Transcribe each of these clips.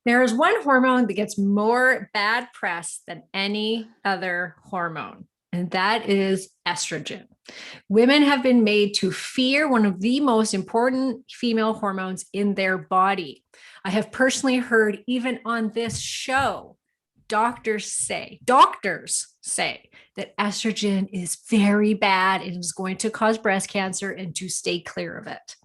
There is one hormone that gets more bad press than any other hormone, and that is estrogen. Women have been made to fear one of the most important female hormones in their body. I have personally heard, even on this show, doctors say that estrogen is very bad. It is going to cause breast cancer and to stay clear of it.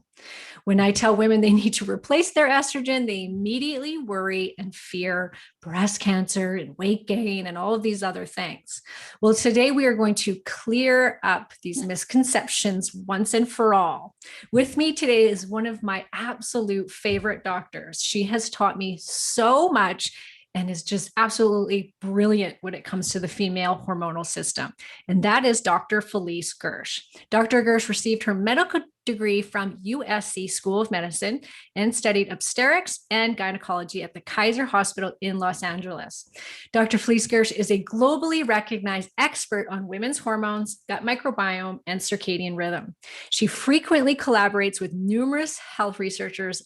When I tell women they need to replace their estrogen, they immediately worry and fear breast cancer and weight gain and all of these other things. Well, today we are going to clear up these misconceptions once and for all. With me today is one of my absolute favorite doctors. She has taught me so much and is just absolutely brilliant when it comes to the female hormonal system. And that is Dr. Felice Gersh. Dr. Gersh received her medical degree from USC School of Medicine and studied obstetrics and gynecology at the Kaiser Hospital in Los Angeles. Dr. Felice Gersh is a globally recognized expert on women's hormones, gut microbiome, and circadian rhythm. She frequently collaborates with numerous health researchers,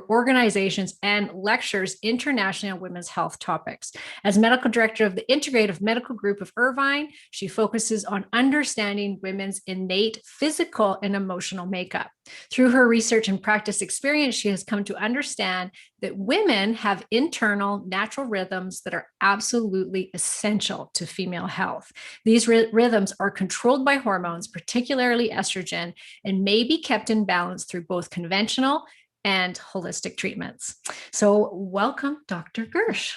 organizations, and lectures internationally on women's health topics. As medical director of the Integrative Medical Group of Irvine, she focuses on understanding women's innate physical and emotional makeup. Through her research and practice experience, she has come to understand that women have internal natural rhythms that are absolutely essential to female health. These rhythms are controlled by hormones, particularly estrogen, and may be kept in balance through both conventional and holistic treatments. So welcome, Dr. Gersh.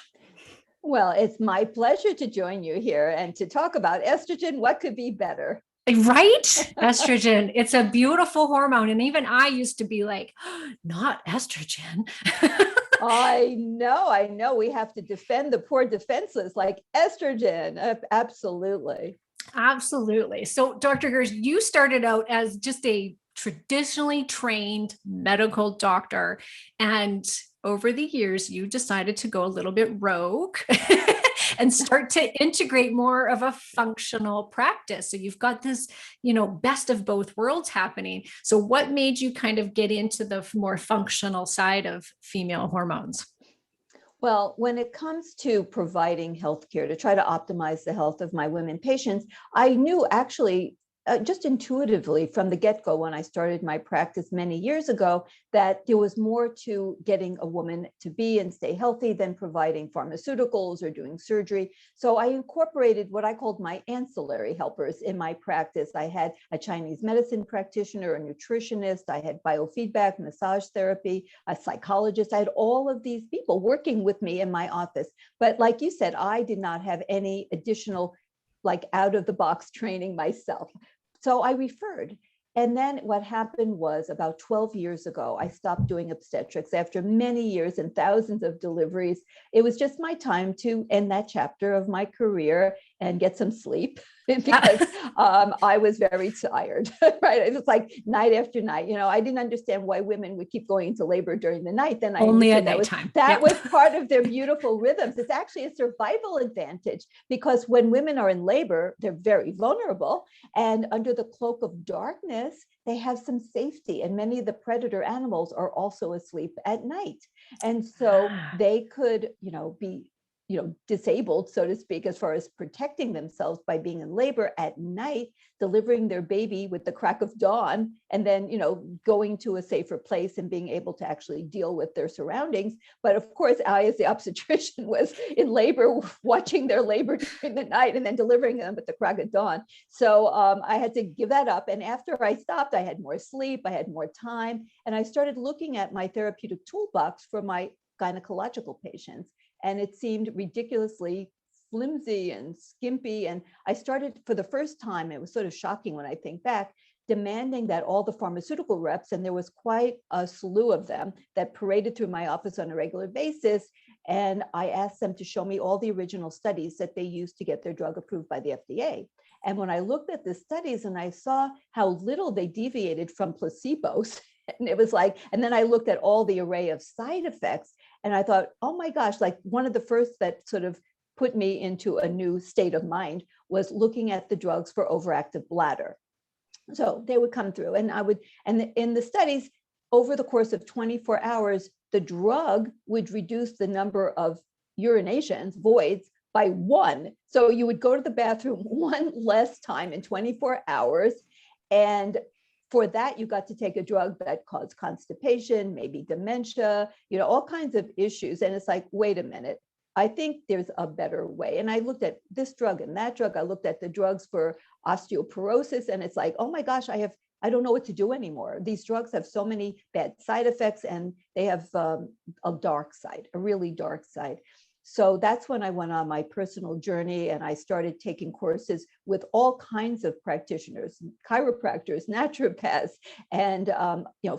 Well, it's my pleasure to join you here and to talk about estrogen. What could be better? Right? Estrogen. It's a beautiful hormone. And even I used to be like, oh, not estrogen. I know. We have to defend the poor defenseless, like estrogen. Absolutely. Absolutely. So, Dr. Gersh, you started out as just a traditionally trained medical doctor. And over the years, you decided to go a little bit rogue and start to integrate more of a functional practice. So you've got this, best of both worlds happening. So what made you kind of get into the more functional side of female hormones? Well, when it comes to providing healthcare to try to optimize the health of my women patients, I knew actually just intuitively from the get-go when I started my practice many years ago that there was more to getting a woman to be and stay healthy than providing pharmaceuticals or doing surgery. So I incorporated what I called my ancillary helpers in my practice. I had a Chinese medicine practitioner, a nutritionist, I had biofeedback, massage therapy, a psychologist. I had all of these people working with me in my office. But like you said, I did not have any additional out of the box training myself. So I referred. And then what happened was about 12 years ago, I stopped doing obstetrics after many years and thousands of deliveries. It was just my time to end that chapter of my career and get some sleep because I was very tired, right? It was like night after night. I didn't understand why women would keep going into labor during the night. Then I only at nighttime. That was part of their beautiful rhythms. It's actually a survival advantage because when women are in labor, they're very vulnerable. And under the cloak of darkness, they have some safety. And many of the predator animals are also asleep at night. And so they could, be disabled, so to speak, as far as protecting themselves by being in labor at night, delivering their baby with the crack of dawn, and then, going to a safer place and being able to actually deal with their surroundings. But of course, I, as the obstetrician, was in labor, watching their labor during the night and then delivering them at the crack of dawn. So I had to give that up. And after I stopped, I had more sleep, I had more time, and I started looking at my therapeutic toolbox for my gynecological patients. And it seemed ridiculously flimsy and skimpy. And I started, for the first time, it was sort of shocking when I think back, demanding that all the pharmaceutical reps, and there was quite a slew of them that paraded through my office on a regular basis. And I asked them to show me all the original studies that they used to get their drug approved by the FDA. And when I looked at the studies and I saw how little they deviated from placebos, and it was like, and then I looked at all the array of side effects, and I thought, oh my gosh, like one of the first that sort of put me into a new state of mind was looking at the drugs for overactive bladder. So they would come through and in the studies, over the course of 24 hours, the drug would reduce the number of urinations, voids, by 1. So you would go to the bathroom 1 less time in 24 hours. And for that, you got to take a drug that caused constipation, maybe dementia, all kinds of issues. And it's like, wait a minute, I think there's a better way. And I looked at this drug and that drug. I looked at the drugs for osteoporosis, and it's like, oh my gosh, I don't know what to do anymore. These drugs have so many bad side effects, and they have a dark side, a really dark side. So that's when I went on my personal journey, and I started taking courses with all kinds of practitioners, chiropractors, naturopaths, and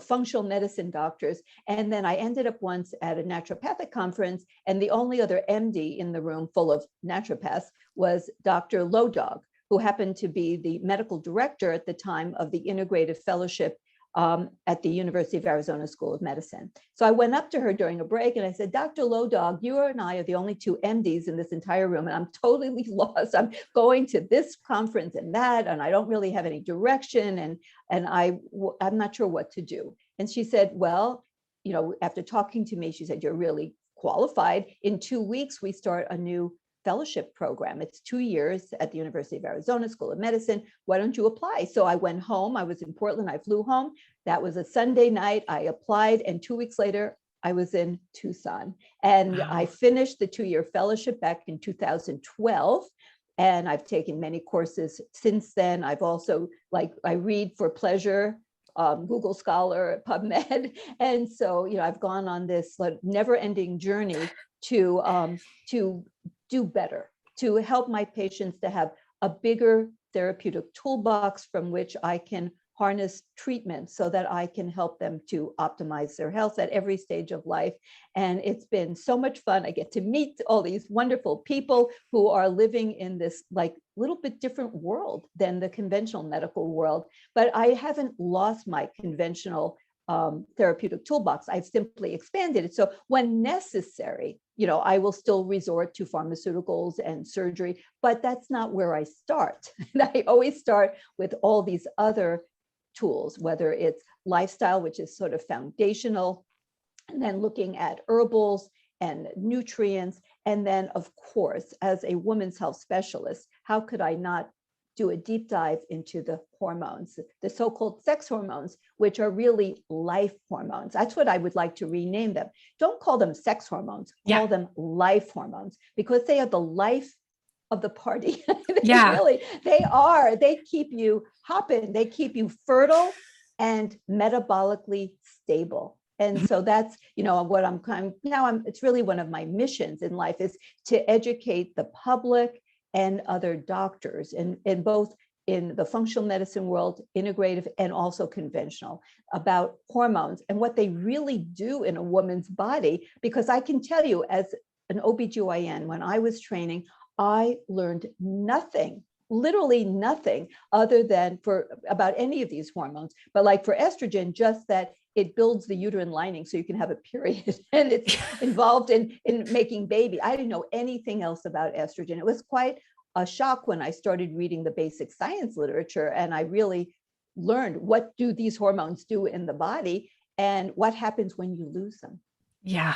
functional medicine doctors. And then I ended up once at a naturopathic conference, and the only other MD in the room full of naturopaths was Dr. Lodog, who happened to be the medical director at the time of the Integrative Fellowship at the University of Arizona School of Medicine. So I went up to her during a break and I said, Dr. Lodog, you and I are the only 2 MDs in this entire room, and I'm totally lost. I'm going to this conference and that, and I don't really have any direction, and I'm not sure what to do. And she said, well, after talking to me, she said, you're really qualified. In 2 weeks, we start a new fellowship program. It's 2 years at the University of Arizona School of Medicine. Why don't you apply? So I went home. I was in Portland. I flew home. That was a Sunday night. I applied, and 2 weeks later, I was in Tucson. And I finished the 2-year fellowship back in 2012. And I've taken many courses since then. I've also, I read for pleasure, Google Scholar, PubMed. And so, I've gone on this never-ending journey to do better, to help my patients to have a bigger therapeutic toolbox from which I can harness treatment so that I can help them to optimize their health at every stage of life. And it's been so much fun. I get to meet all these wonderful people who are living in this little bit different world than the conventional medical world. But I haven't lost my conventional therapeutic toolbox. I've simply expanded it. So when necessary, I will still resort to pharmaceuticals and surgery, but that's not where I start. And I always start with all these other tools, whether it's lifestyle, which is sort of foundational, and then looking at herbals and nutrients. And then, of course, as a women's health specialist, how could I not do a deep dive into the hormones, the so-called sex hormones, which are really life hormones. That's what I would like to rename them. Don't call them sex hormones, call them life hormones, because they are the life of the party. They are. They keep you hopping, they keep you fertile and metabolically stable. And so that's, what it's really one of my missions in life is to educate the public and other doctors in both in the functional medicine world, integrative, and also conventional, about hormones and what they really do in a woman's body. Because I can tell you, as an OBGYN, when I was training, I learned nothing, literally nothing, other than about any of these hormones. But for estrogen, just that it builds the uterine lining so you can have a period, and it's involved in making baby. I didn't know anything else about estrogen. It was quite a shock when I started reading the basic science literature, and I really learned, what do these hormones do in the body and what happens when you lose them. Yeah.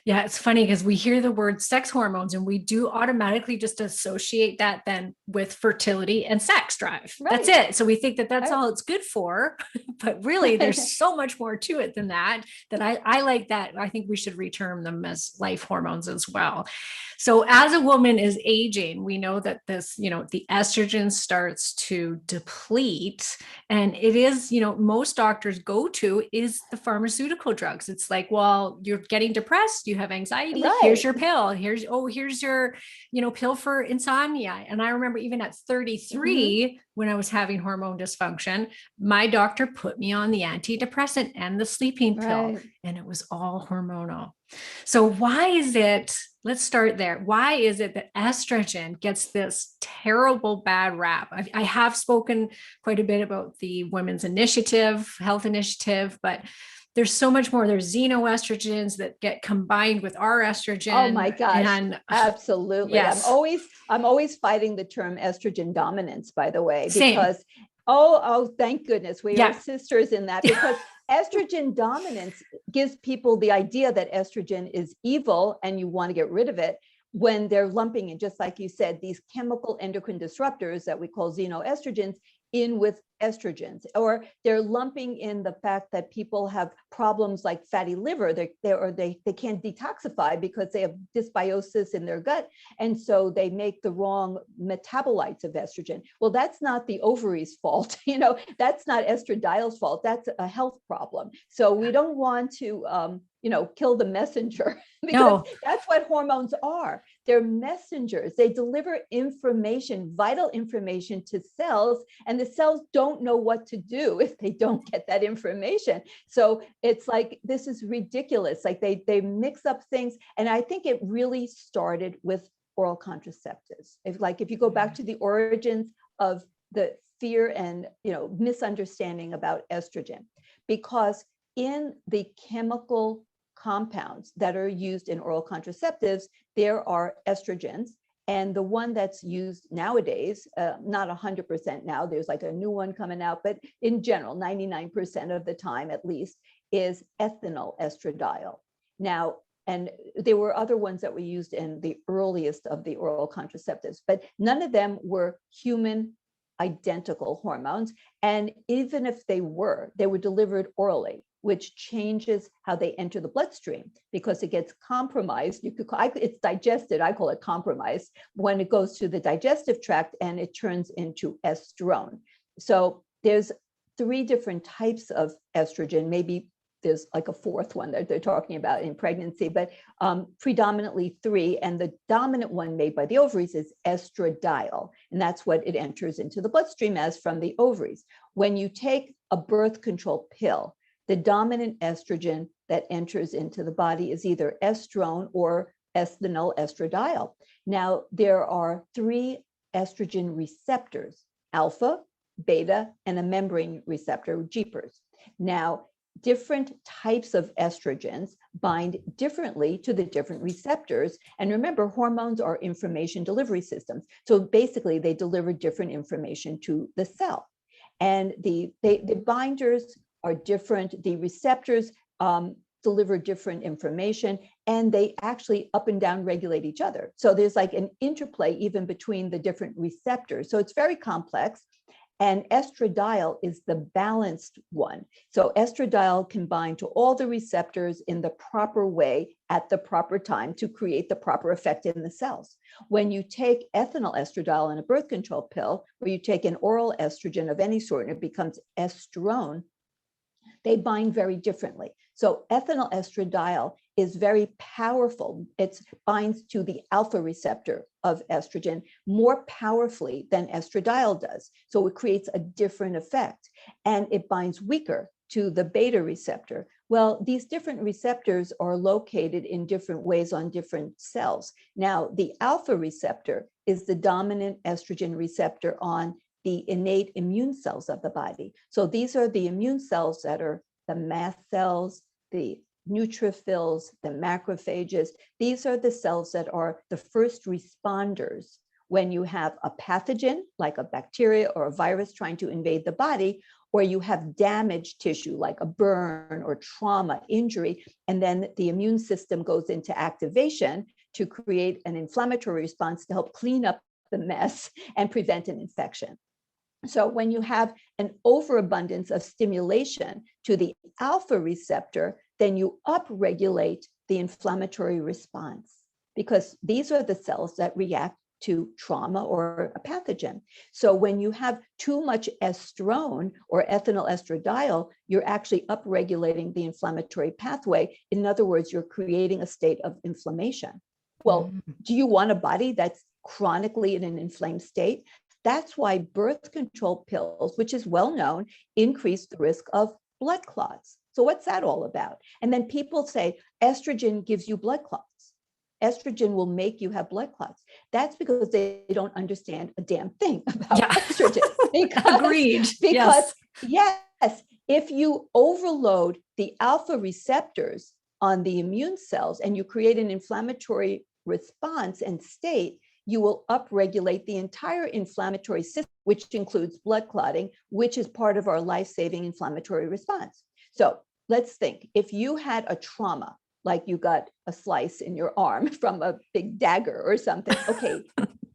It's funny because we hear the word sex hormones and we do automatically just associate that then with fertility and sex drive. Right. That's it. So we think that that's all it's good for, but really there's so much more to it than that, I like that. I think we should reterm them as life hormones as well. So as a woman is aging, we know that this, the estrogen starts to deplete, and it is, most doctors go to is the pharmaceutical drugs. It's like, well, you're getting depressed, you have anxiety, here's your pill, here's your, pill for insomnia. And I remember even at 33, when I was having hormone dysfunction, my doctor put me on the antidepressant and the sleeping pill, and it was all hormonal. So why is it, let's start there. Why is it that estrogen gets this terrible bad rap? I have spoken quite a bit about the Women's Initiative, Health Initiative, but there's so much more. There's xenoestrogens that get combined with our estrogen. Oh my gosh. Absolutely. Yes. I'm always fighting the term estrogen dominance, by the way, because, oh, thank goodness we are sisters in that, because estrogen dominance gives people the idea that estrogen is evil and you want to get rid of it, when they're lumping in, just like you said, these chemical endocrine disruptors that we call xenoestrogens in with estrogens, or they're lumping in the fact that people have problems like fatty liver, they can't detoxify because they have dysbiosis in their gut, and so they make the wrong metabolites of estrogen. Well, that's not the ovaries' fault, that's not estradiol's fault. That's a health problem. So we don't want to kill the messenger, because that's what hormones are. They're messengers. They deliver information, vital information to cells, and the cells don't know what to do if they don't get that information. So it's like, this is ridiculous. Like they mix up things. And I think it really started with oral contraceptives. If you go back to the origins of the fear and misunderstanding about estrogen, because in the chemical compounds that are used in oral contraceptives, there are estrogens. And the one that's used nowadays, not 100% now, there's like a new one coming out, but in general, 99% of the time at least, is ethinyl estradiol. Now, and there were other ones that were used in the earliest of the oral contraceptives, but none of them were human identical hormones. And even if they were delivered orally, which changes how they enter the bloodstream because it gets compromised. It's digested, I call it compromised, when it goes to the digestive tract and it turns into estrone. So there's 3 different types of estrogen. Maybe there's like a 4th one that they're talking about in pregnancy, but predominantly 3. And the dominant one made by the ovaries is estradiol. And that's what it enters into the bloodstream as from the ovaries. When you take a birth control pill, the dominant estrogen that enters into the body is either estrone or ethinyl estradiol. Now, there are 3 estrogen receptors, alpha, beta, and a membrane receptor, jeepers. Now, different types of estrogens bind differently to the different receptors. And remember, hormones are information delivery systems. So basically, they deliver different information to the cell. And the binders are different. The receptors deliver different information, and they actually up and down regulate each other. So there's like an interplay even between the different receptors. So it's very complex. And estradiol is the balanced one. So estradiol can bind to all the receptors in the proper way at the proper time to create the proper effect in the cells. When you take ethinyl estradiol in a birth control pill, or you take an oral estrogen of any sort and it becomes estrone, they bind very differently. So ethinyl estradiol is very powerful. It binds to the alpha receptor of estrogen more powerfully than estradiol does. So it creates a different effect. And it binds weaker to the beta receptor. Well, these different receptors are located in different ways on different cells. Now, the alpha receptor is the dominant estrogen receptor on the innate immune cells of the body. So these are the immune cells that are the mast cells, the neutrophils, the macrophages. These are the cells that are the first responders when you have a pathogen, like a bacteria or a virus trying to invade the body, or you have damaged tissue, like a burn or trauma, injury, and then the immune system goes into activation to create an inflammatory response to help clean up the mess and prevent an infection. So when you have an overabundance of stimulation to the alpha receptor, then you upregulate the inflammatory response, because these are the cells that react to trauma or a pathogen. So when you have too much estrone or ethinyl estradiol, you're actually upregulating the inflammatory pathway. In other words, you're creating a state of inflammation. Well, do you want a body that's chronically in an inflamed state? That's why birth control pills, which is well known, increase the risk of blood clots. So what's that all about? And then people say estrogen gives you blood clots. Estrogen will make you have blood clots. That's because they don't understand a damn thing about estrogen. Agreed. Because yes, if you overload the alpha receptors on the immune cells and you create an inflammatory response and state, you will upregulate the entire inflammatory system, which includes blood clotting, which is part of our life-saving inflammatory response. So let's think, if you had a trauma, like you got a slice in your arm from a big dagger or something, okay,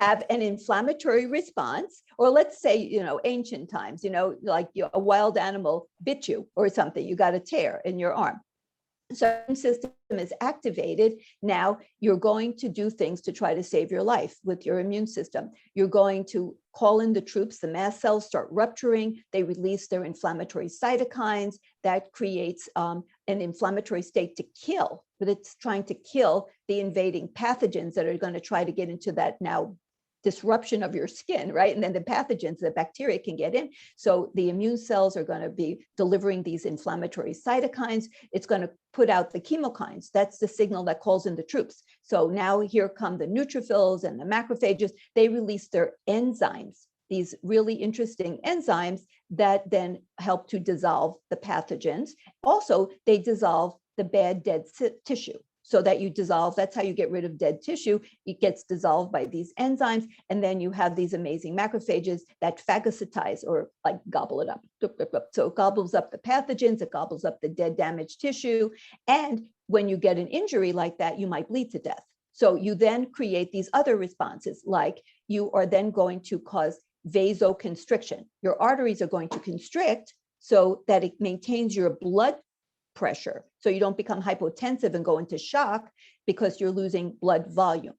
have an inflammatory response, or let's say, ancient times, like a wild animal bit you or something, you got a tear in your arm. So the immune system is activated. Now you're going to do things to try to save your life with your immune system. You're going to call in the troops, the mast cells start rupturing, they release their inflammatory cytokines, that creates an inflammatory state to kill, but it's trying to kill the invading pathogens that are going to try to get into that now disruption of your skin, right? And then the pathogens, the bacteria can get in. So the immune cells are going to be delivering these inflammatory cytokines. It's going to put out the chemokines. That's the signal that calls in the troops. So now here come the neutrophils and the macrophages. They release their enzymes, these really interesting enzymes that then help to dissolve the pathogens. Also, they dissolve the bad dead tissue. So that you dissolve, that's how you get rid of dead tissue. It gets dissolved by these enzymes. And then you have these amazing macrophages that phagocytize or like gobble it up. So it gobbles up the pathogens, it gobbles up the dead damaged tissue. And when you get an injury like that, you might bleed to death. So you then create these other responses, like you are then going to cause vasoconstriction. Your arteries are going to constrict so that it maintains your blood pressure, so you don't become hypotensive and go into shock because you're losing blood volume.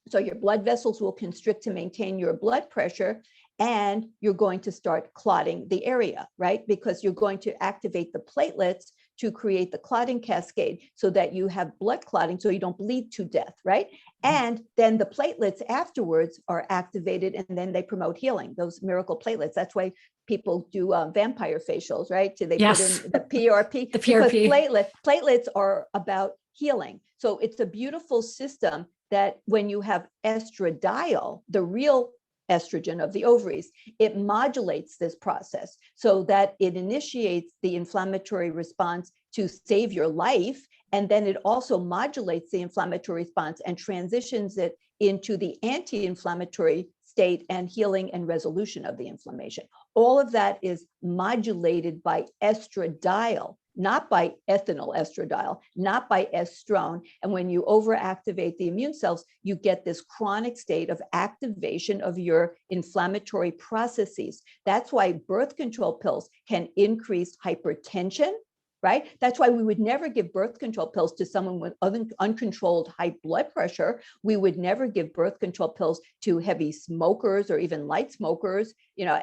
So your blood vessels will constrict to maintain your blood pressure, and you're going to start clotting the area, right? Because you're going to activate the platelets to create the clotting cascade so that you have blood clotting so you don't bleed to death, right? And then the platelets afterwards are activated, and then they promote healing, those miracle platelets. That's why people do vampire facials, right? So they put in the PRP, the PRP. Because platelets are about healing. So it's a beautiful system that when you have estradiol, the real estrogen of the ovaries, it modulates this process so that it initiates the inflammatory response to save your life. And then it also modulates the inflammatory response and transitions it into the anti-inflammatory state and healing and resolution of the inflammation. All of that is modulated by estradiol, not by ethinyl estradiol, not by estrone. And when you overactivate the immune cells, you get this chronic state of activation of your inflammatory processes. That's why birth control pills can increase hypertension, right? That's why we would never give birth control pills to someone with uncontrolled high blood pressure. We would never give birth control pills to heavy smokers or even light smokers,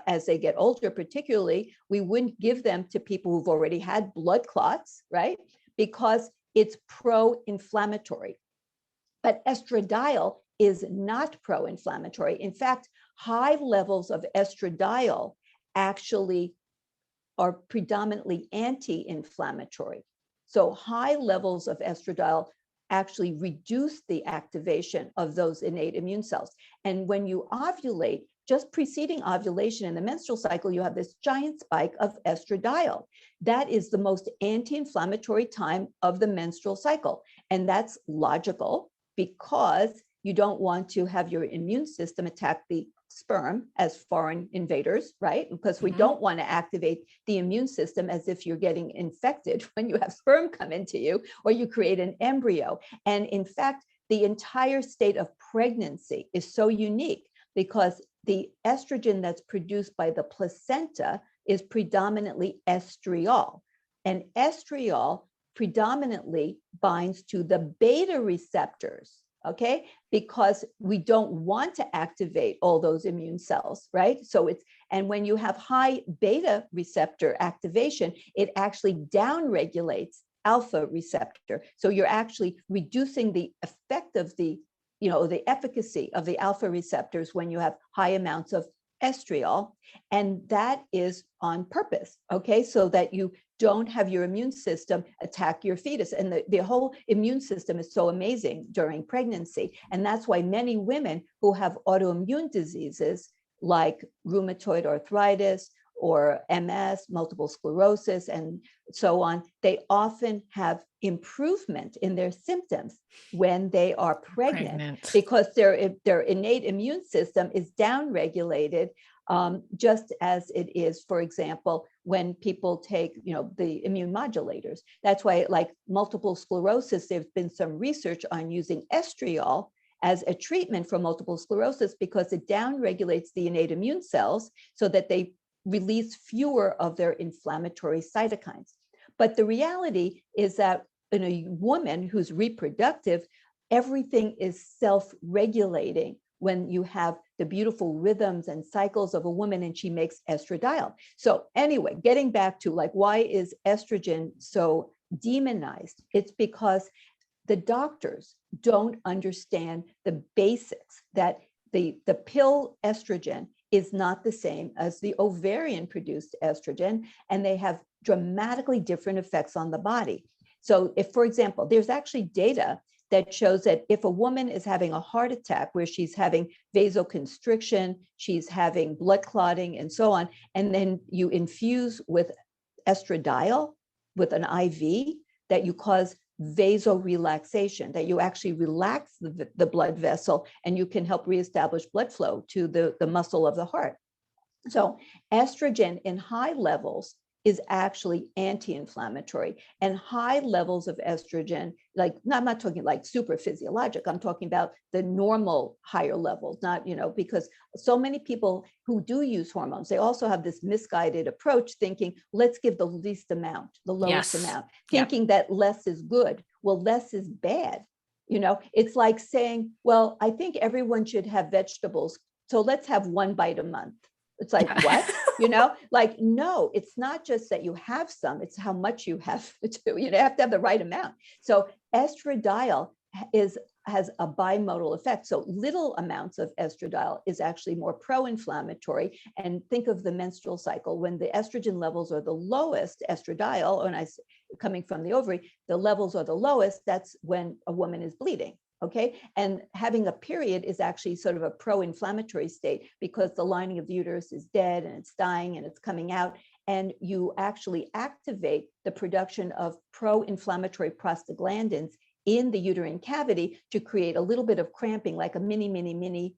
as they get older, particularly. We wouldn't give them to people who've already had blood clots, right? Because it's pro-inflammatory. But estradiol is not pro-inflammatory. In fact, high levels of estradiol actually are predominantly anti-inflammatory. So high levels of estradiol actually reduce the activation of those innate immune cells. And when you ovulate, just preceding ovulation in the menstrual cycle, you have this giant spike of estradiol. That is the most anti-inflammatory time of the menstrual cycle. And that's logical because you don't want to have your immune system attack the sperm as foreign invaders, right? Because we don't want to activate the immune system as if you're getting infected when you have sperm come into you or you create an embryo. And in fact, the entire state of pregnancy is so unique because the estrogen that's produced by the placenta is predominantly estriol. And estriol predominantly binds to the beta receptors, okay? Because we don't want to activate all those immune cells, right? So and when you have high beta receptor activation, it actually downregulates alpha receptor. So you're actually reducing the effect of the efficacy of the alpha receptors when you have high amounts of estriol. And that is on purpose, okay? So that you don't have your immune system attack your fetus. And the whole immune system is so amazing during pregnancy. And that's why many women who have autoimmune diseases like rheumatoid arthritis or MS, multiple sclerosis, and so on, they often have improvement in their symptoms when they are pregnant. Because their innate immune system is downregulated, just as it is, for example, when people take, the immune modulators. That's why, like multiple sclerosis, there's been some research on using estriol as a treatment for multiple sclerosis because it downregulates the innate immune cells so that they release fewer of their inflammatory cytokines. But the reality is that in a woman who's reproductive, everything is self-regulating when you have the beautiful rhythms and cycles of a woman and she makes estradiol. So anyway, getting back to like, why is estrogen so demonized? It's because the doctors don't understand the basics, that the pill estrogen is not the same as the ovarian produced estrogen, and they have dramatically different effects on the body. So if, for example, there's actually data that shows that if a woman is having a heart attack where she's having vasoconstriction, she's having blood clotting and so on, and then you infuse with estradiol with an IV, that you cause vasorelaxation, that you actually relax the blood vessel and you can help reestablish blood flow to the muscle of the heart. So estrogen in high levels is actually anti-inflammatory, and high levels of estrogen, like, I'm not talking like super physiologic, I'm talking about the normal higher levels, not, because so many people who do use hormones, they also have this misguided approach thinking, let's give the least amount, the lowest amount, thinking that less is good. Well, less is bad. It's like saying, well, I think everyone should have vegetables, so let's have 1 bite a month. It's like, what? Like, no, it's not just that you have some, it's how much you have to, you have to have the right amount. So estradiol has a bimodal effect. So little amounts of estradiol is actually more pro-inflammatory. And think of the menstrual cycle. When the estrogen levels are the lowest, estradiol, and coming from the ovary, the levels are the lowest, that's when a woman is bleeding. Okay, and having a period is actually sort of a pro-inflammatory state because the lining of the uterus is dead and it's dying and it's coming out, and you actually activate the production of pro-inflammatory prostaglandins in the uterine cavity to create a little bit of cramping, like a mini,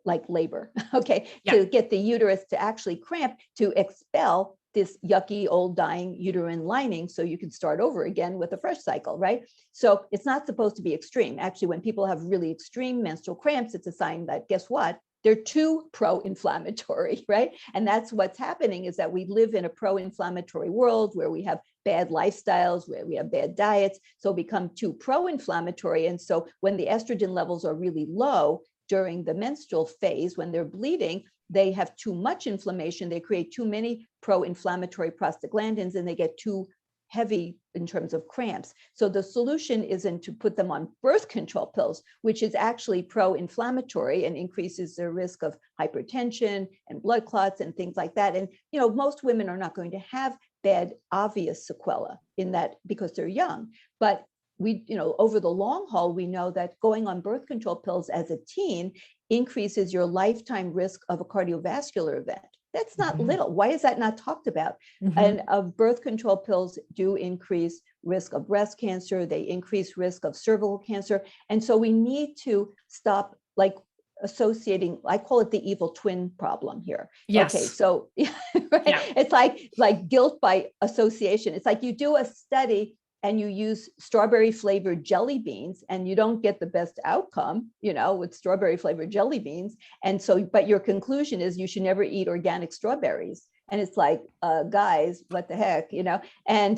like labor, okay, to get the uterus to actually cramp, to expel this yucky old dying uterine lining so you can start over again with a fresh cycle, right? So it's not supposed to be extreme. Actually, when people have really extreme menstrual cramps, it's a sign that, guess what? They're too pro-inflammatory, right? And that's what's happening, is that we live in a pro-inflammatory world where we have bad lifestyles, where we have bad diets, so become too pro-inflammatory. And so when the estrogen levels are really low during the menstrual phase, when they're bleeding, they have too much inflammation, they create too many pro-inflammatory prostaglandins, and they get too heavy in terms of cramps. So the solution isn't to put them on birth control pills, which is actually pro-inflammatory and increases their risk of hypertension and blood clots and things like that. And most women are not going to have bad obvious sequelae in that because they're young, but we, over the long haul, we know that going on birth control pills as a teen increases your lifetime risk of a cardiovascular event. That's not little. Why is that not talked about? And birth control pills do increase risk of breast cancer. They increase risk of cervical cancer. And so we need to stop associating, I call it the evil twin problem here. Yes. Okay, so right? It's like guilt by association. It's like you do a study and you use strawberry flavored jelly beans and you don't get the best outcome, with strawberry flavored jelly beans. And so, but your conclusion is you should never eat organic strawberries. And it's like, guys, what the heck, and,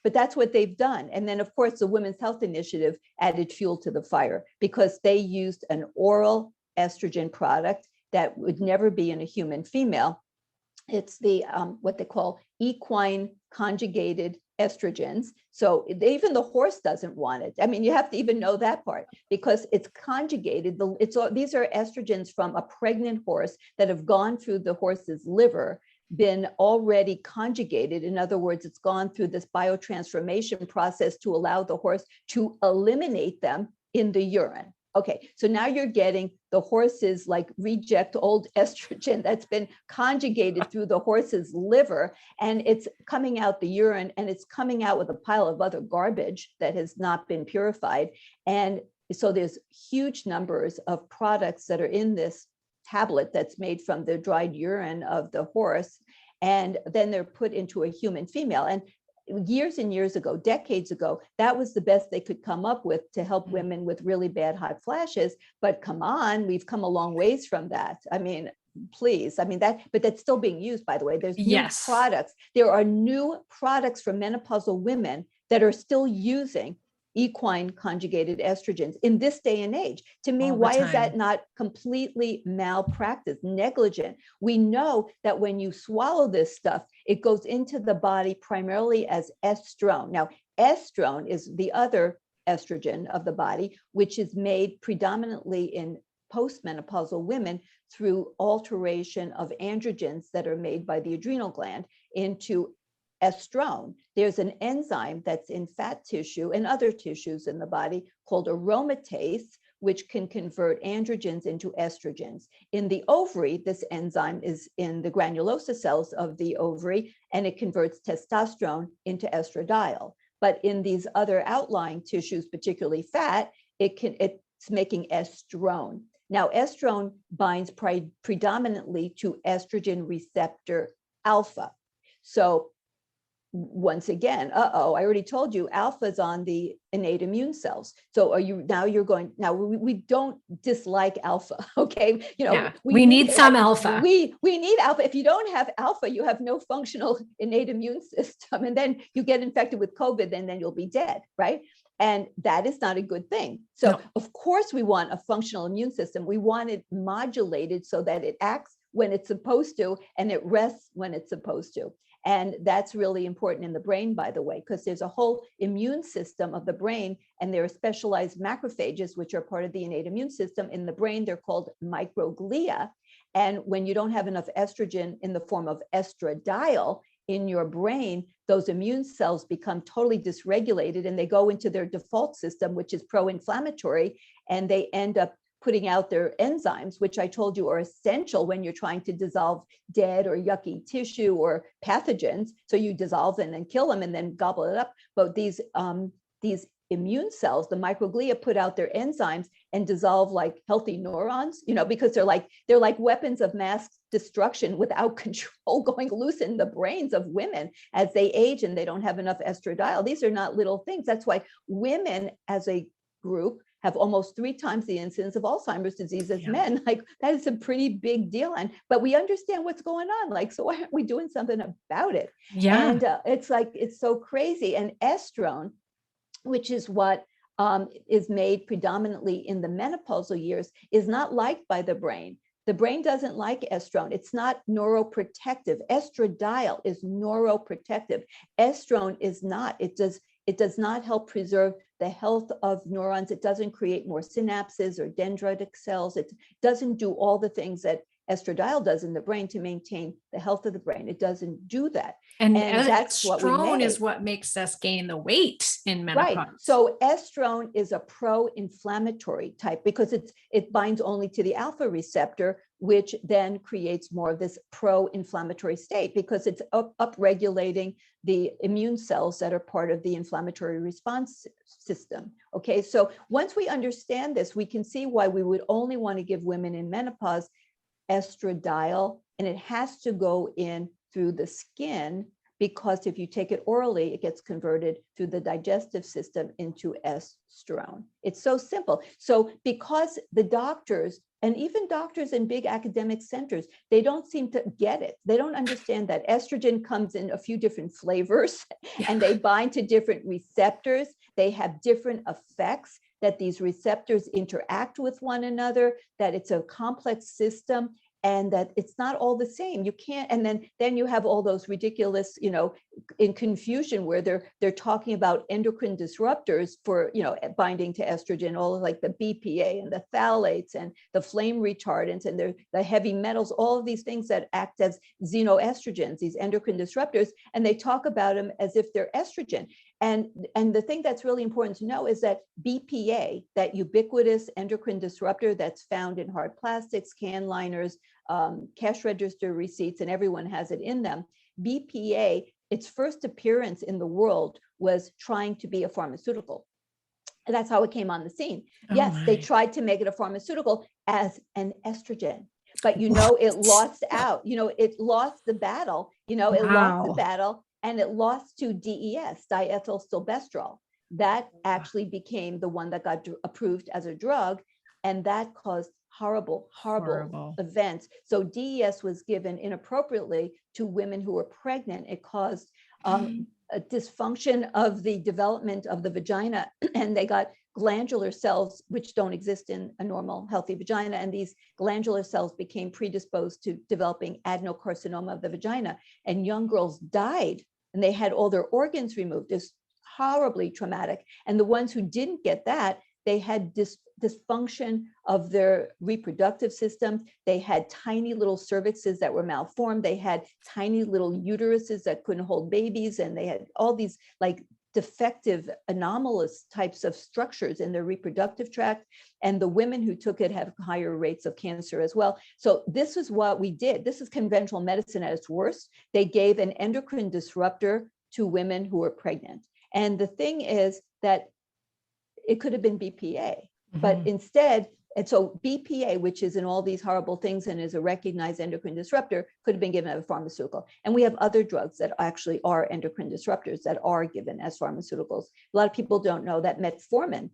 but that's what they've done. And then of course, the Women's Health Initiative added fuel to the fire because they used an oral estrogen product that would never be in a human female. It's the, what they call equine conjugated estrogens. So even the horse doesn't want it. I mean, you have to even know that part because it's conjugated. These are estrogens from a pregnant horse that have gone through the horse's liver, been already conjugated. In other words, it's gone through this biotransformation process to allow the horse to eliminate them in the urine. Okay, so now you're getting the horse's reject old estrogen that's been conjugated through the horse's liver, and it's coming out the urine, and it's coming out with a pile of other garbage that has not been purified. And so there's huge numbers of products that are in this tablet that's made from the dried urine of the horse. And then they're put into a human female. And years and years ago, decades ago, that was the best they could come up with to help women with really bad hot flashes. But come on, we've come a long ways from that. I mean, please. I mean, but that's still being used, by the way. There's new products. There are new products for menopausal women that are still using equine conjugated estrogens in this day and age. To me, why is that not completely malpractice, negligent? We know that when you swallow this stuff, it goes into the body primarily as estrone. Now, estrone is the other estrogen of the body, which is made predominantly in postmenopausal women through alteration of androgens that are made by the adrenal gland into estrone. There's an enzyme that's in fat tissue and other tissues in the body called aromatase, which can convert androgens into estrogens. In the ovary, this enzyme is in the granulosa cells of the ovary, and it converts testosterone into estradiol. But in these other outlying tissues, particularly fat, it's making estrone. Now, estrone binds predominantly to estrogen receptor alpha. So once again, I already told you, alpha is on the innate immune cells. So we don't dislike alpha, okay? We need some alpha. We need alpha. If you don't have alpha, you have no functional innate immune system. And then you get infected with COVID, and then you'll be dead, right? And that is not a good thing. So of course we want a functional immune system. We want it modulated so that it acts when it's supposed to, and it rests when it's supposed to. And that's really important in the brain, by the way, because there's a whole immune system of the brain, and there are specialized macrophages, which are part of the innate immune system in the brain. They're called microglia. And when you don't have enough estrogen in the form of estradiol in your brain, those immune cells become totally dysregulated, and they go into their default system, which is pro-inflammatory, and they end up putting out their enzymes, which I told you are essential when you're trying to dissolve dead or yucky tissue or pathogens. So you dissolve them and kill them and then gobble it up. But these immune cells, the microglia, put out their enzymes and dissolve like healthy neurons, because they're like weapons of mass destruction without control going loose in the brains of women as they age and they don't have enough estradiol. These are not little things. That's why women as a group have almost 3 times the incidence of Alzheimer's disease as men. Like, that is a pretty big deal. But we understand what's going on. So why aren't we doing something about it? Yeah. And it's so crazy. And estrone, which is what is made predominantly in the menopausal years, is not liked by the brain. The brain doesn't like estrone. It's not neuroprotective. Estradiol is neuroprotective. Estrone is not. It does not help preserve the health of neurons. It doesn't create more synapses or dendritic cells. It doesn't do all the things that estradiol does in the brain to maintain the health of the brain. It doesn't do that. And that's what we estrone made. is what makes us gain the weight in menopause. Right. So estrone is a pro-inflammatory type because it binds only to the alpha receptor, which then creates more of this pro-inflammatory state because it's upregulating the immune cells that are part of the inflammatory response system. Okay, so once we understand this, we can see why we would only want to give women in menopause estradiol, and it has to go in through the skin, because if you take it orally, it gets converted through the digestive system into estrone. It's so simple. So because the doctors, and even doctors in big academic centers, they don't seem to get it. They don't understand that estrogen comes in a few different flavors and they bind to different receptors. They have different effects, that these receptors interact with one another, that it's a complex system, and that it's not all the same. You can't, and then you have all those ridiculous, in confusion where they're talking about endocrine disruptors for, binding to estrogen, all like the BPA and the phthalates and the flame retardants and the heavy metals, all of these things that act as xenoestrogens, these endocrine disruptors, and they talk about them as if they're estrogen. And the thing that's really important to know is that BPA, that ubiquitous endocrine disruptor that's found in hard plastics, can liners, cash register receipts, and everyone has it in them. BPA, its first appearance in the world was trying to be a pharmaceutical. And that's how it came on the scene. Yes, they tried to make it a pharmaceutical as an estrogen. but it lost out, it lost the battle, it lost the Wow. battle, and it lost to DES, diethylstilbestrol. That actually became the one that got approved as a drug, and that caused horrible events. So DES was given inappropriately to women who were pregnant. It caused a dysfunction of the development of the vagina, and they got glandular cells which don't exist in a normal healthy vagina, and these glandular cells became predisposed to developing adenocarcinoma of the vagina, and young girls died and they had all their organs removed. It's horribly traumatic. And the ones who didn't get that, they had dysfunction of their reproductive system. They had tiny little cervixes that were malformed. They had tiny little uteruses that couldn't hold babies. And they had all these like defective, anomalous types of structures in their reproductive tract. And the women who took it have higher rates of cancer as well. So this is what we did. This is conventional medicine at its worst. They gave an endocrine disruptor to women who were pregnant. And the thing is that it could have been BPA, but instead, and so BPA, which is in all these horrible things and is a recognized endocrine disruptor, could have been given as a pharmaceutical. And we have other drugs that actually are endocrine disruptors that are given as pharmaceuticals. A lot of people don't know that metformin,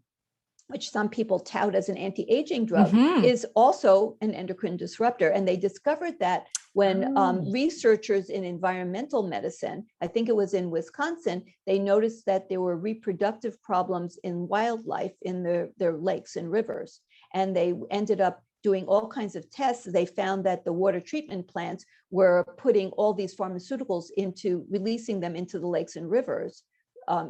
which some people tout as an anti-aging drug, is also an endocrine disruptor. And they discovered that when researchers in environmental medicine, I think it was in Wisconsin, they noticed that there were reproductive problems in wildlife in their lakes and rivers. And they ended up doing all kinds of tests. They found that the water treatment plants were putting all these pharmaceuticals releasing them into the lakes and rivers.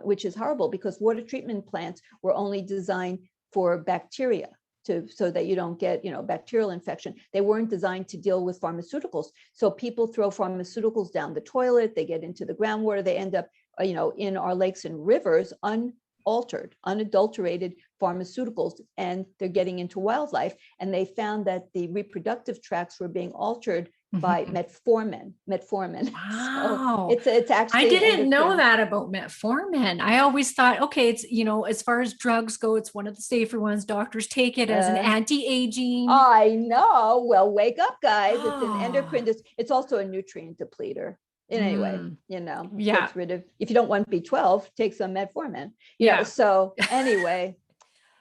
Which is horrible because water treatment plants were only designed for bacteria so that you don't get, bacterial infection. They weren't designed to deal with pharmaceuticals. So people throw pharmaceuticals down the toilet, they get into the groundwater, they end up, in our lakes and rivers, unaltered, unadulterated pharmaceuticals, and they're getting into wildlife. And they found that the reproductive tracts were being altered by metformin. Wow. So it's actually I didn't know that about metformin. I always thought, okay, it's, as far as drugs go, it's one of the safer ones. Doctors take it as an anti-aging. I know. Well, wake up, guys. It's an endocrine. It's also a nutrient depleter. In any way, gets rid of, if you don't want B12, take some metformin. So anyway.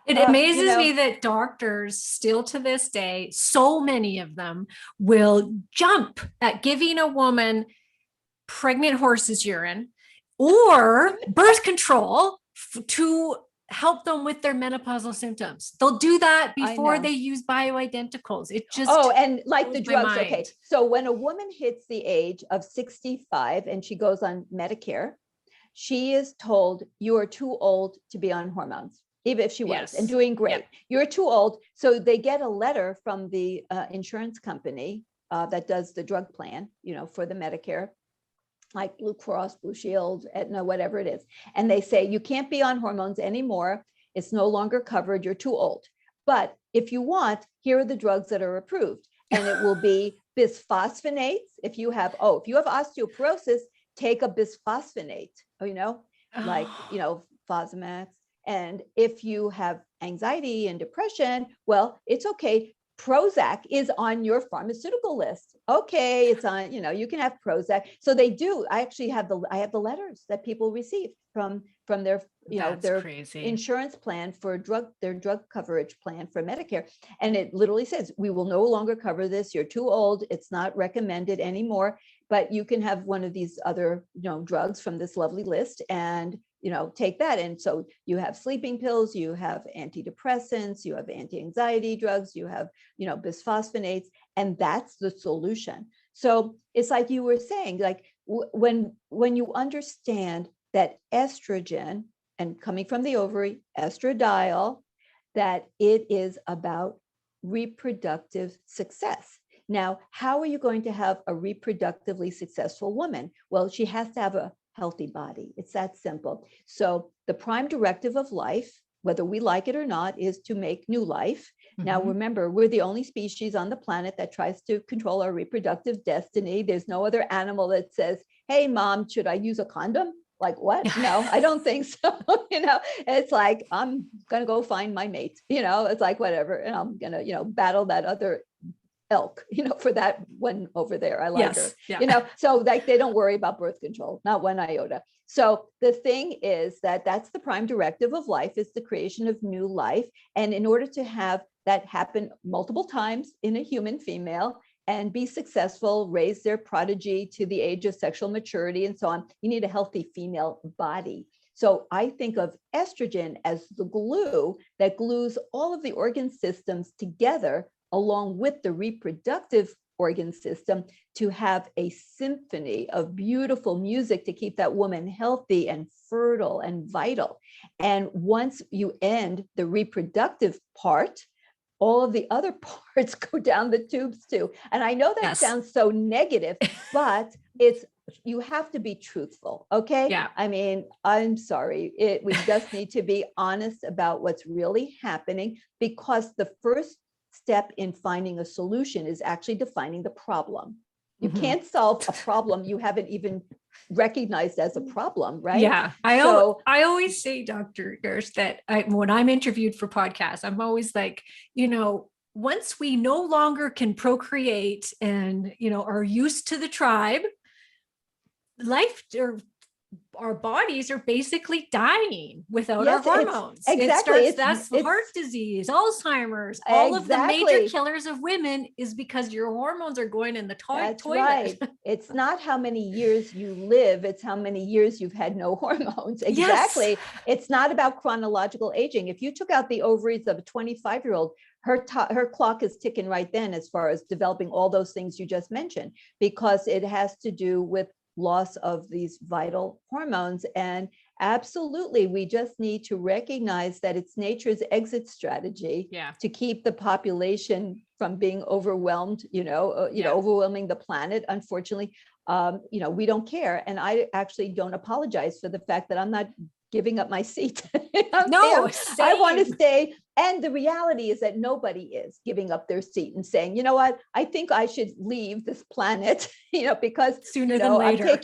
It amazes me that doctors still to this day, so many of them will jump at giving a woman pregnant horse's urine or birth control to help them with their menopausal symptoms. They'll do that before they use bioidenticals. It just and like the drugs. Okay, so when a woman hits the age of 65 and she goes on Medicare, she is told you are too old to be on hormones. Even if she was and doing great, you're too old. So they get a letter from the insurance company that does the drug plan, for the Medicare, like Blue Cross, Blue Shield, Aetna, whatever it is. And they say, you can't be on hormones anymore. It's no longer covered. You're too old. But if you want, here are the drugs that are approved. And it will be bisphosphonates. If you have osteoporosis, take a bisphosphonate, Fosamax. And if you have anxiety and depression, well, it's okay. Prozac is on your pharmaceutical list. Okay, it's on, you can have Prozac. So they do. I actually have I have the letters that people receive from their, their insurance plan for their drug coverage plan for Medicare. And it literally says, we will no longer cover this. You're too old. It's not recommended anymore, but you can have one of these other, drugs from this lovely list and take that. And so you have sleeping pills, you have antidepressants, you have anti-anxiety drugs, you have, bisphosphonates, and that's the solution. So it's like you were saying, like when you understand that estrogen, and coming from the ovary, estradiol, that it is about reproductive success. Now, how are you going to have a reproductively successful woman? Well, she has to have a healthy body. It's that simple. So the prime directive of life, whether we like it or not, is to make new life. Now, remember, we're the only species on the planet that tries to control our reproductive destiny. There's no other animal that says, hey, mom, should I use a condom? Like, what? No, I don't think so. It's like, I'm going to go find my mate, it's like, whatever. And I'm going to, battle that other elk, for that one over there. I like her, Yeah. so like they don't worry about birth control, not one iota. So the thing is that's the prime directive of life, is the creation of new life. And in order to have that happen multiple times in a human female and be successful, raise their prodigy to the age of sexual maturity and so on, you need a healthy female body. So I think of estrogen as the glue that glues all of the organ systems together, along with the reproductive organ system, to have a symphony of beautiful music to keep that woman healthy and fertile and vital. And once you end the reproductive part, all of the other parts go down the tubes too. And I know that sounds so negative, but you have to be truthful. Okay. Yeah. I mean, I'm sorry. We just need to be honest about what's really happening, because the first step in finding a solution is actually defining the problem. You can't solve a problem you haven't even recognized as a problem, right? Yeah. I always say, Dr. Gersh, that when I'm interviewed for podcasts, I'm always like, once we no longer can procreate and, are used to the tribe, life or our bodies are basically dying without our hormones. Exactly. That's heart disease, Alzheimer's, all of the major killers of women is because your hormones are going in the toilet. Right. It's not how many years you live, it's how many years you've had no hormones. Exactly. Yes. It's not about chronological aging. If you took out the ovaries of a 25-year-old, her clock is ticking right then as far as developing all those things you just mentioned, because it has to do with loss of these vital hormones. And absolutely, we just need to recognize that it's nature's exit strategy to keep the population from being overwhelmed, overwhelming the planet. Unfortunately, we don't care. And I actually don't apologize for the fact that I'm not giving up my seat. No, I want to stay. And the reality is that nobody is giving up their seat and saying, you know what, I think I should leave this planet, because sooner than later.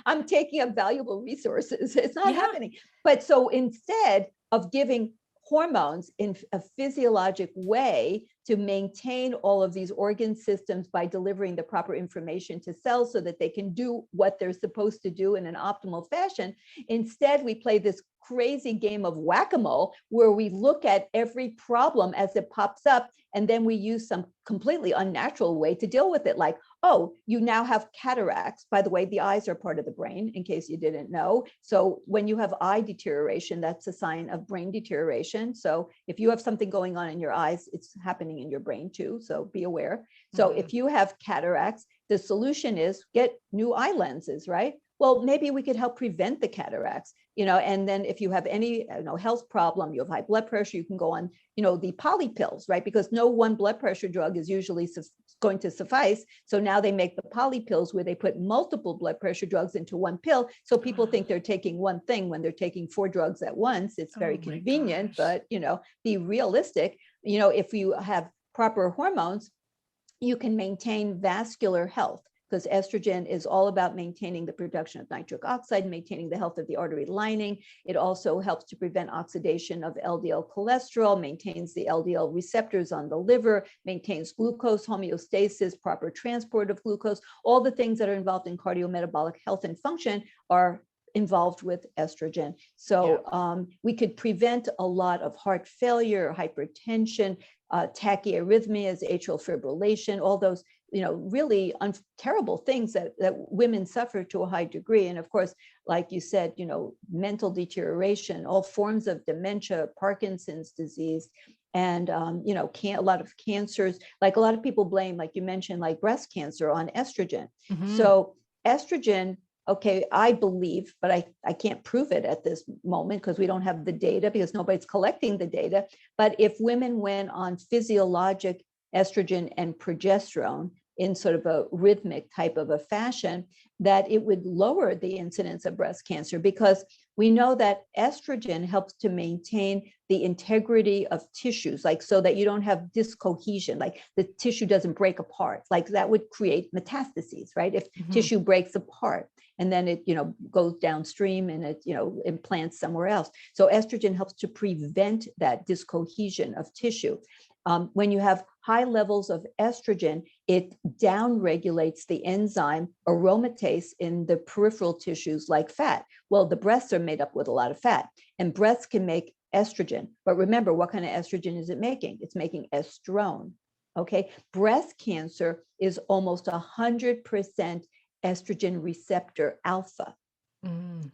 I'm taking up valuable resources. It's not happening. But so instead of giving hormones in a physiologic way to maintain all of these organ systems by delivering the proper information to cells so that they can do what they're supposed to do in an optimal fashion, instead we play this crazy game of whack-a-mole where we look at every problem as it pops up, and then we use some completely unnatural way to deal with it. Like, oh, you now have cataracts. By the way, the eyes are part of the brain, in case you didn't know. So when you have eye deterioration, that's a sign of brain deterioration. So if you have something going on in your eyes, it's happening in your brain too. So be aware. So if you have cataracts, the solution is get new eye lenses, right? Well, maybe we could help prevent the cataracts, and then if you have any health problem, you have high blood pressure, you can go on, the poly pills, right? Because no one blood pressure drug is usually going to suffice. So now they make the poly pills where they put multiple blood pressure drugs into one pill. So people think they're taking one thing when they're taking 4 drugs at once. It's very convenient, but, be realistic. If you have proper hormones, you can maintain vascular health, because estrogen is all about maintaining the production of nitric oxide, maintaining the health of the artery lining. It also helps to prevent oxidation of LDL cholesterol, maintains the LDL receptors on the liver, maintains glucose homeostasis, proper transport of glucose. All the things that are involved in cardiometabolic health and function are involved with estrogen. So we could prevent a lot of heart failure, hypertension, tachyarrhythmias, atrial fibrillation, all those really terrible things that women suffer to a high degree. And of course, like you said, mental deterioration, all forms of dementia, Parkinson's disease, and a lot of cancers. Like a lot of people blame, like you mentioned, like breast cancer on estrogen. So estrogen, okay, I believe, but I can't prove it at this moment because we don't have the data, because nobody's collecting the data. But if women went on physiologic estrogen and progesterone in sort of a rhythmic type of a fashion, that it would lower the incidence of breast cancer, because we know that estrogen helps to maintain the integrity of tissues, like so that you don't have discohesion, like the tissue doesn't break apart, like that would create metastases, right? If tissue breaks apart and then it, goes downstream and it, implants somewhere else. So estrogen helps to prevent that discohesion of tissue. When you have high levels of estrogen, it downregulates the enzyme aromatase in the peripheral tissues like fat. Well, the breasts are made up with a lot of fat, and breasts can make estrogen. But remember, what kind of estrogen is it making? It's making estrone. Okay, breast cancer is almost 100% estrogen receptor alpha.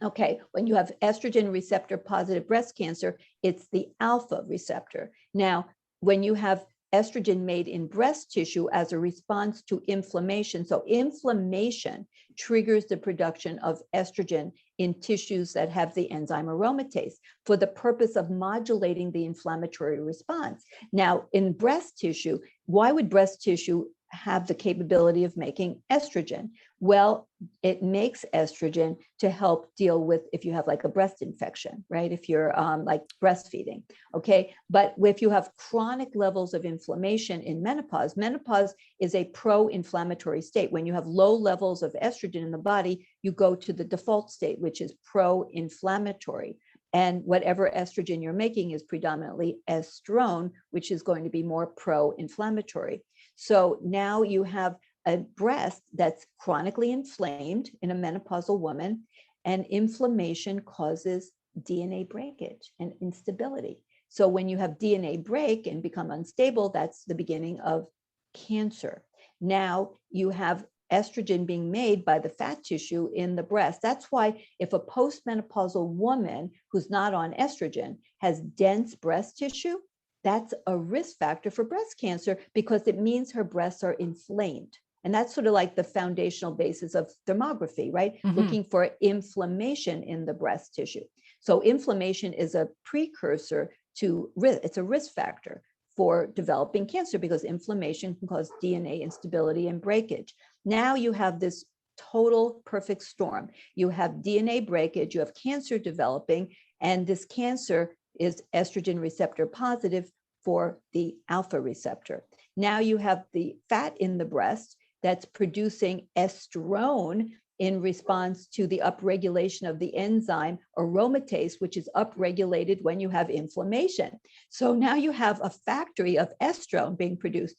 Okay, when you have estrogen receptor positive breast cancer, it's the alpha receptor. Now, when you have estrogen made in breast tissue as a response to inflammation, so inflammation triggers the production of estrogen in tissues that have the enzyme aromatase for the purpose of modulating the inflammatory response. Now, in breast tissue, why would breast tissue have the capability of making estrogen? Well, it makes estrogen to help deal with if you have like a breast infection, right? If you're like breastfeeding, okay? But if you have chronic levels of inflammation in menopause, menopause is a pro-inflammatory state. When you have low levels of estrogen in the body, you go to the default state, which is pro-inflammatory. And whatever estrogen you're making is predominantly estrone, which is going to be more pro-inflammatory. So now you have a breast that's chronically inflamed in a menopausal woman, and inflammation causes DNA breakage and instability. So when you have DNA break and become unstable, that's the beginning of cancer. Now you have estrogen being made by the fat tissue in the breast. That's why if a postmenopausal woman who's not on estrogen has dense breast tissue, that's a risk factor for breast cancer because it means her breasts are inflamed. And that's sort of like the foundational basis of thermography, right? Looking for inflammation in the breast tissue. So inflammation is a precursor to risk. It's a risk factor for developing cancer because inflammation can cause DNA instability and breakage. Now you have this total perfect storm. You have DNA breakage, you have cancer developing, and this cancer is estrogen receptor positive for the alpha receptor. Now you have the fat in the breast that's producing estrone in response to the upregulation of the enzyme aromatase, which is upregulated when you have inflammation. So now you have a factory of estrone being produced,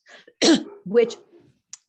which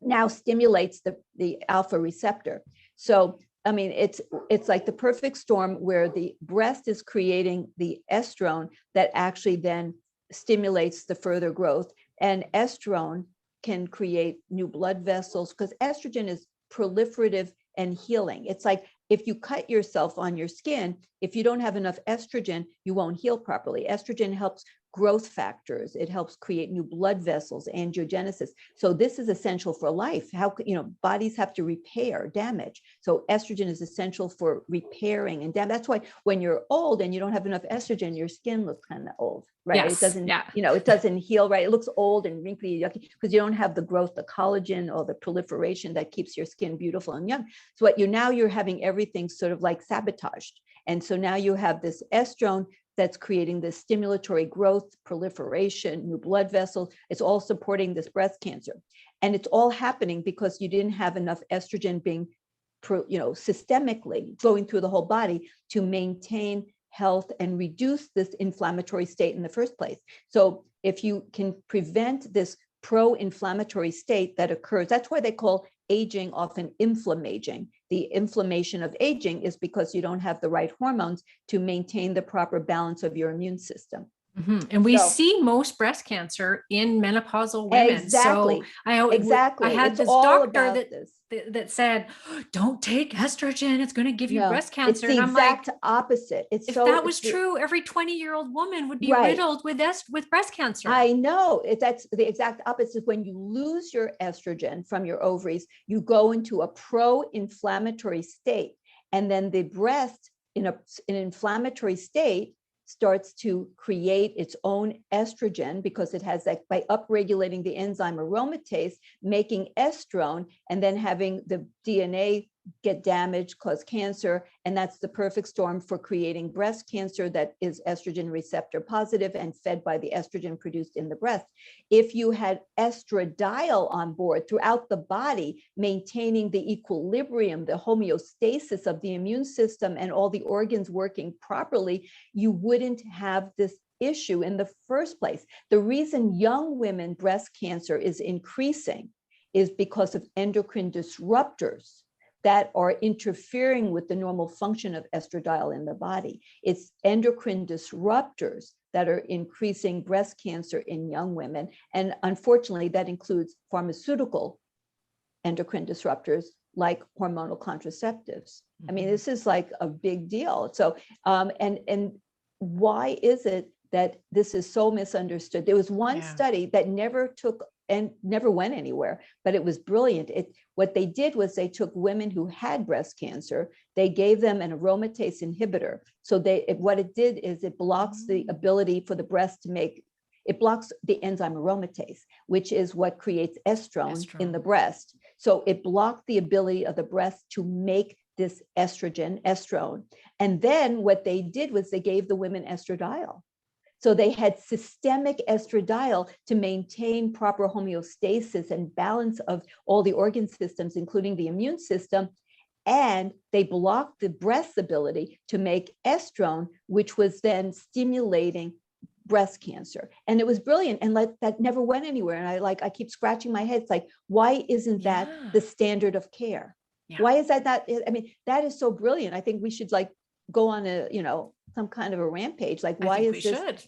now stimulates the alpha receptor. So I mean, it's like the perfect storm where the breast is creating the estrone that actually then stimulates the further growth. And estrone can create new blood vessels because estrogen is proliferative and healing. It's like if you cut yourself on your skin, if you don't have enough estrogen, you won't heal properly. Estrogen helps growth factors. It helps create new blood vessels, angiogenesis. So this is essential for life. How, bodies have to repair damage. So estrogen is essential for repairing and damage. That's why when you're old and you don't have enough estrogen, your skin looks kind of old, right? Yes. It doesn't, it doesn't heal, right? It looks old and wrinkly, yucky, because you don't have the growth, the collagen or the proliferation that keeps your skin beautiful and young. So you're having everything sort of like sabotaged. And so now you have this estrone that's creating this stimulatory growth, proliferation, new blood vessels. It's all supporting this breast cancer. And it's all happening because you didn't have enough estrogen being, systemically going through the whole body to maintain health and reduce this inflammatory state in the first place. So if you can prevent this pro-inflammatory state that occurs, that's why they call aging often inflammaging. The inflammation of aging is because you don't have the right hormones to maintain the proper balance of your immune system. And we see most breast cancer in menopausal women. Exactly. So I had It's this all doctor that said, don't take estrogen. It's going to give you breast cancer. It's the exact opposite. If that was true, every 20-year-old woman would be riddled with breast cancer. I know. That's the exact opposite. When you lose your estrogen from your ovaries, you go into a pro-inflammatory state. And then the breast in an inflammatory state starts to create its own estrogen because it has that by upregulating the enzyme aromatase, making estrone, and then having the DNA get damaged, cause cancer. And that's the perfect storm for creating breast cancer that is estrogen receptor positive and fed by the estrogen produced in the breast. If you had estradiol on board throughout the body, maintaining the equilibrium, the homeostasis of the immune system and all the organs working properly, you wouldn't have this issue in the first place. The reason young women breast cancer is increasing is because of endocrine disruptors that are interfering with the normal function of estradiol in the body. It's endocrine disruptors that are increasing breast cancer in young women. And unfortunately, that includes pharmaceutical endocrine disruptors like hormonal contraceptives. I mean, this is like a big deal. So, and why is it that this is so misunderstood? There was one study that never took and never went anywhere, but it was brilliant. What they did was they took women who had breast cancer, they gave them an aromatase inhibitor. So what it did is it blocks the ability for the breast to make, it blocks the enzyme aromatase, which is what creates estrone in the breast. So it blocked the ability of the breast to make this estrogen, estrone. And then what they did was they gave the women estradiol. So they had systemic estradiol to maintain proper homeostasis and balance of all the organ systems, including the immune system. And they blocked the breast's ability to make estrone, which was then stimulating breast cancer. And it was brilliant. And that never went anywhere. And I keep scratching my head. It's like, why isn't that the standard of care? Why is that not? I mean, that is so brilliant. I think we should go on some kind of a rampage. Like, why is this?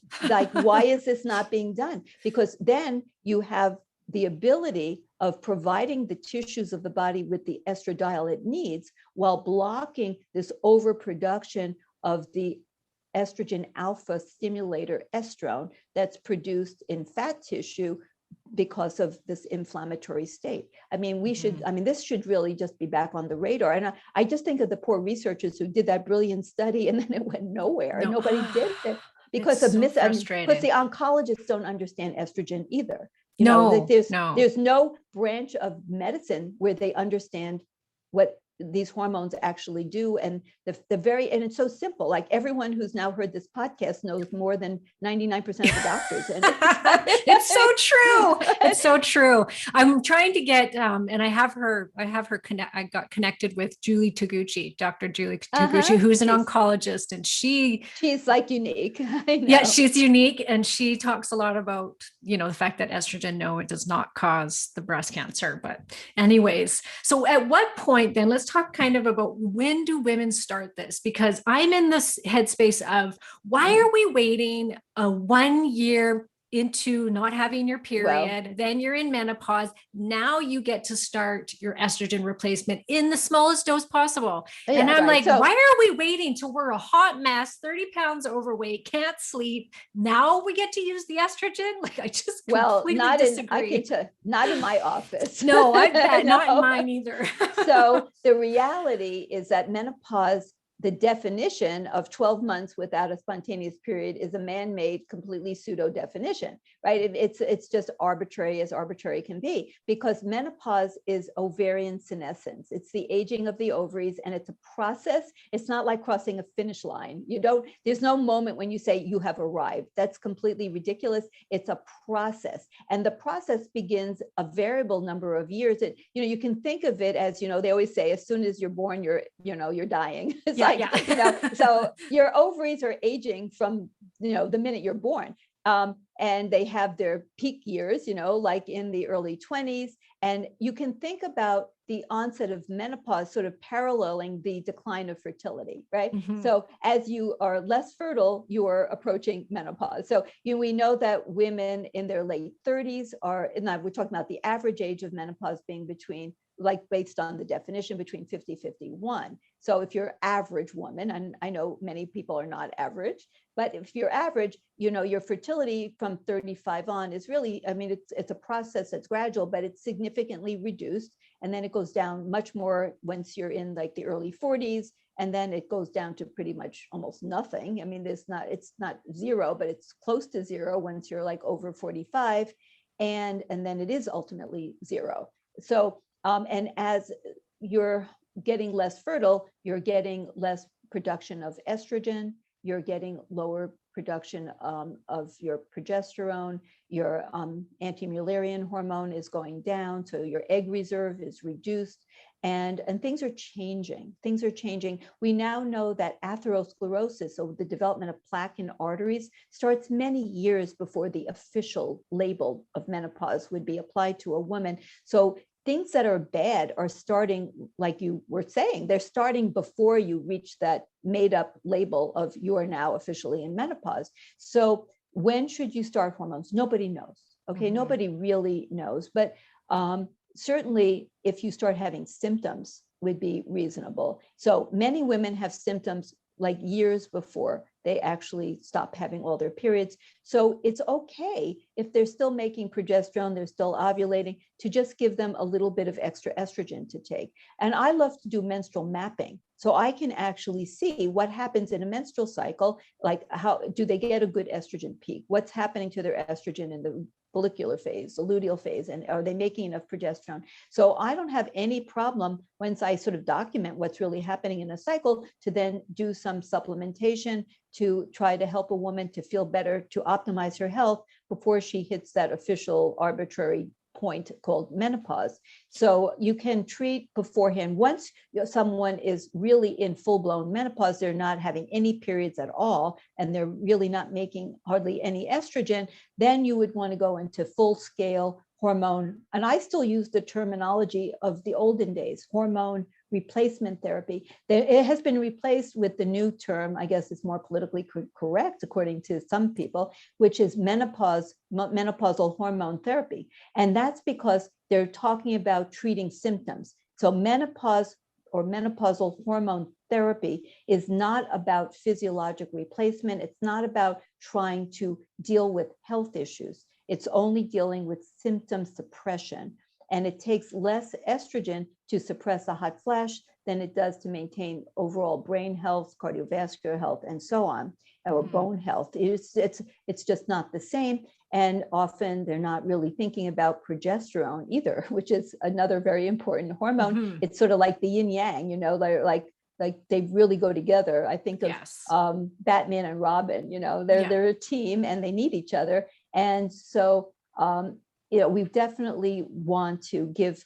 Why is this not being done? Because then you have the ability of providing the tissues of the body with the estradiol it needs while blocking this overproduction of the estrogen alpha stimulator estrone that's produced in fat tissue because of this inflammatory state. I mean, this should really just be back on the radar. And I just think of the poor researchers who did that brilliant study and then it went nowhere and nobody did it because of because the oncologists don't understand estrogen either. There's no branch of medicine where they understand what these hormones actually do. And and it's so simple. Like everyone who's now heard this podcast knows more than 99% of the doctors. And it's so true. It's so true. I'm trying to get, and I got connected with Julie Taguchi, Dr. Julie Taguchi, who's an oncologist, and she's like unique. I know. Yeah, she's unique. And she talks a lot about, the fact that estrogen, no, it does not cause the breast cancer. But anyways, so at what point then, let's talk kind of about when do women start this? Because I'm in this headspace of why are we waiting 1 year into not having your period, then you're in menopause. Now you get to start your estrogen replacement in the smallest dose possible. And I'm why are we waiting till we're a hot mess, 30 pounds overweight, can't sleep? Now we get to use the estrogen? I just completely disagree. Not in my office. No, I bet not in mine either. So the reality is that menopause, the definition of 12 months without a spontaneous period is a man-made, completely pseudo definition, right? It's just arbitrary as arbitrary can be, because menopause is ovarian senescence. It's the aging of the ovaries, and it's a process. It's not like crossing a finish line. There's no moment when you say you have arrived. That's completely ridiculous. It's a process. And the process begins a variable number of years. You can think of it as, they always say, as soon as you're born, you're dying. So your ovaries are aging from, the minute you're born. And they have their peak years, like in the early 20s. And you can think about the onset of menopause sort of paralleling the decline of fertility, right? Mm-hmm. So as you are less fertile, you are approaching menopause. So we know that women in their late 30s we're talking about the average age of menopause being based on the definition, between 50, 51. So if you're average woman, and I know many people are not average, but if you're average, your fertility from 35 on is really, it's a process that's gradual, but it's significantly reduced. And then it goes down much more once you're in the early 40s. And then it goes down to pretty much almost nothing. It's not zero, but it's close to zero once you're over 45. And then it is ultimately zero. So, and as you're getting less fertile, you're getting less production of estrogen, you're getting lower production of your progesterone, your anti-Mullerian hormone is going down, so your egg reserve is reduced. And things are changing. Things are changing. We now know that atherosclerosis, so the development of plaque in arteries, starts many years before the official label of menopause would be applied to a woman. So things that are bad are starting, like you were saying, they're starting before you reach that made up label of you are now officially in menopause. So when should you start hormones? Nobody knows. Okay, nobody really knows. But certainly if you start having symptoms would be reasonable. So many women have symptoms like years before they actually stop having all their periods. So it's okay if they're still making progesterone, they're still ovulating, to just give them a little bit of extra estrogen to take. And I love to do menstrual mapping. So I can actually see what happens in a menstrual cycle, like how do they get a good estrogen peak? What's happening to their estrogen in the follicular phase, the luteal phase, and are they making enough progesterone? So I don't have any problem once I sort of document what's really happening in a cycle to then do some supplementation to try to help a woman to feel better, to optimize her health before she hits that official arbitrary point called menopause. So you can treat beforehand. Once someone is really in full-blown menopause, they're not having any periods at all, and they're really not making hardly any estrogen, then you would want to go into full-scale hormone. And I still use the terminology of the olden days, hormone replacement therapy. It has been replaced with the new term, I guess it's more politically correct according to some people, which is menopausal hormone therapy. And that's because they're talking about treating symptoms. So menopause or menopausal hormone therapy is not about physiologic replacement. It's not about trying to deal with health issues. It's only dealing with symptom suppression. And it takes less estrogen to suppress a hot flash than it does to maintain overall brain health, cardiovascular health, and so on, or bone health. It's just not the same. And often they're not really thinking about progesterone either, which is another very important hormone. It's sort of like the yin yang, you know, like they really go together. I think of Batman and Robin, you know, they're a team and they need each other. And so, you know, we definitely want to give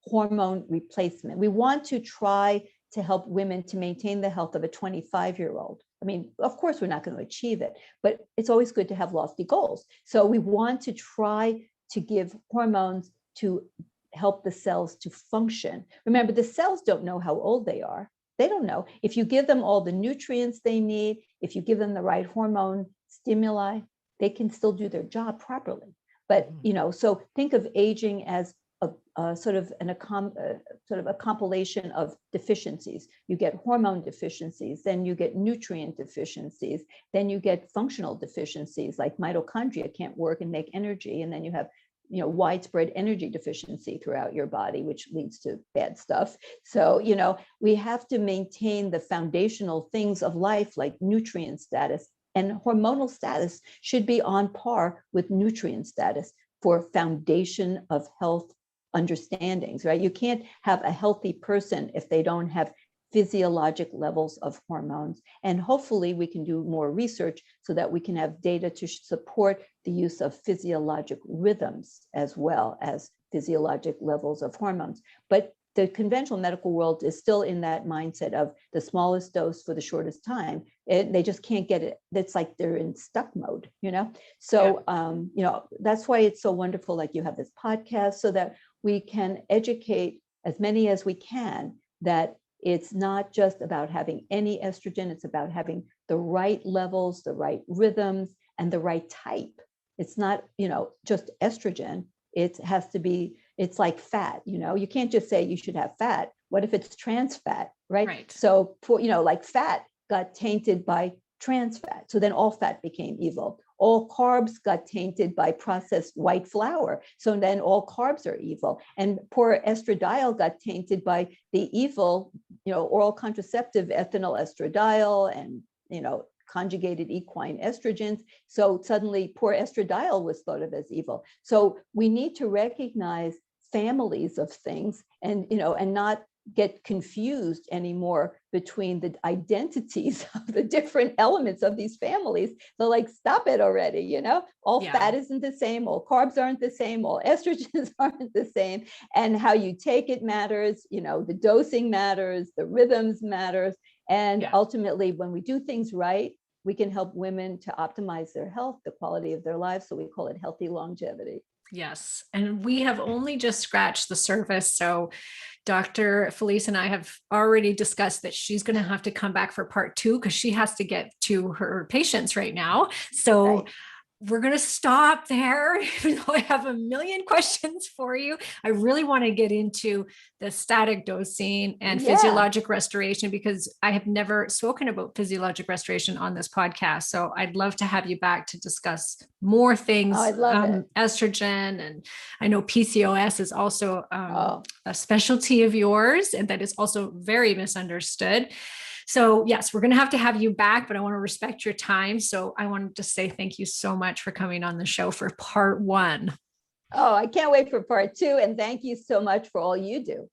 hormone replacement. We want to try to help women to maintain the health of a 25-year-old. I mean, of course, we're not going to achieve it, but it's always good to have lofty goals. So we want to try to give hormones to help the cells to function. Remember, the cells don't know how old they are. They don't know. If you give them all the nutrients they need, if you give them the right hormone stimuli, they can still do their job properly. But, you know, so think of aging as a sort of a compilation of deficiencies. You get hormone deficiencies, then you get nutrient deficiencies, then you get functional deficiencies like mitochondria can't work and make energy, and then you have, you know, widespread energy deficiency throughout your body, which leads to bad stuff. So, you know, we have to maintain the foundational things of life like nutrient status, and hormonal status should be on par with nutrient status for foundation of health understandings, right? You can't have a healthy person if they don't have physiologic levels of hormones. And hopefully we can do more research so that we can have data to support the use of physiologic rhythms as well as physiologic levels of hormones. But the conventional medical world is still in that mindset of the smallest dose for the shortest time. They just can't get it. It's like they're in stuck mode, you know? So, you know, that's why it's so wonderful. Like you have this podcast so that we can educate as many as we can that it's not just about having any estrogen, it's about having the right levels, the right rhythms, and the right type. It's not, you know, just estrogen. It has to be, it's like fat, you know, you can't just say you should have fat. What if it's trans fat, right? So, you know, like fat got tainted by trans fat. So then all fat became evil. All carbs got tainted by processed white flour. So then all carbs are evil. And poor estradiol got tainted by the evil, you know, oral contraceptive ethinyl estradiol and, you know, conjugated equine estrogens. So suddenly poor estradiol was thought of as evil. So we need to recognize families of things and, you know, and not get confused anymore between the identities of the different elements of these families. They're like, stop it already, you know, all fat isn't the same, all carbs aren't the same, all estrogens aren't the same. And how you take it matters, you know, the dosing matters, the rhythms matters. And ultimately, when we do things right, we can help women to optimize their health, the quality of their lives. So we call it healthy longevity. Yes. And we have only just scratched the surface. So Dr. Felice and I have already discussed that she's going to have to come back for part 2 because she has to get to her patients right now. So we're going to stop there, even though I have a million questions for you. I really want to get into the static dosing and physiologic restoration, because I have never spoken about physiologic restoration on this podcast. So I'd love to have you back to discuss more things, I'd love it. Estrogen. And I know PCOS is also a specialty of yours, and that is also very misunderstood. So yes, we're going to have you back, but I want to respect your time. So I wanted to say thank you so much for coming on the show for part 1. Oh, I can't wait for part 2. And thank you so much for all you do.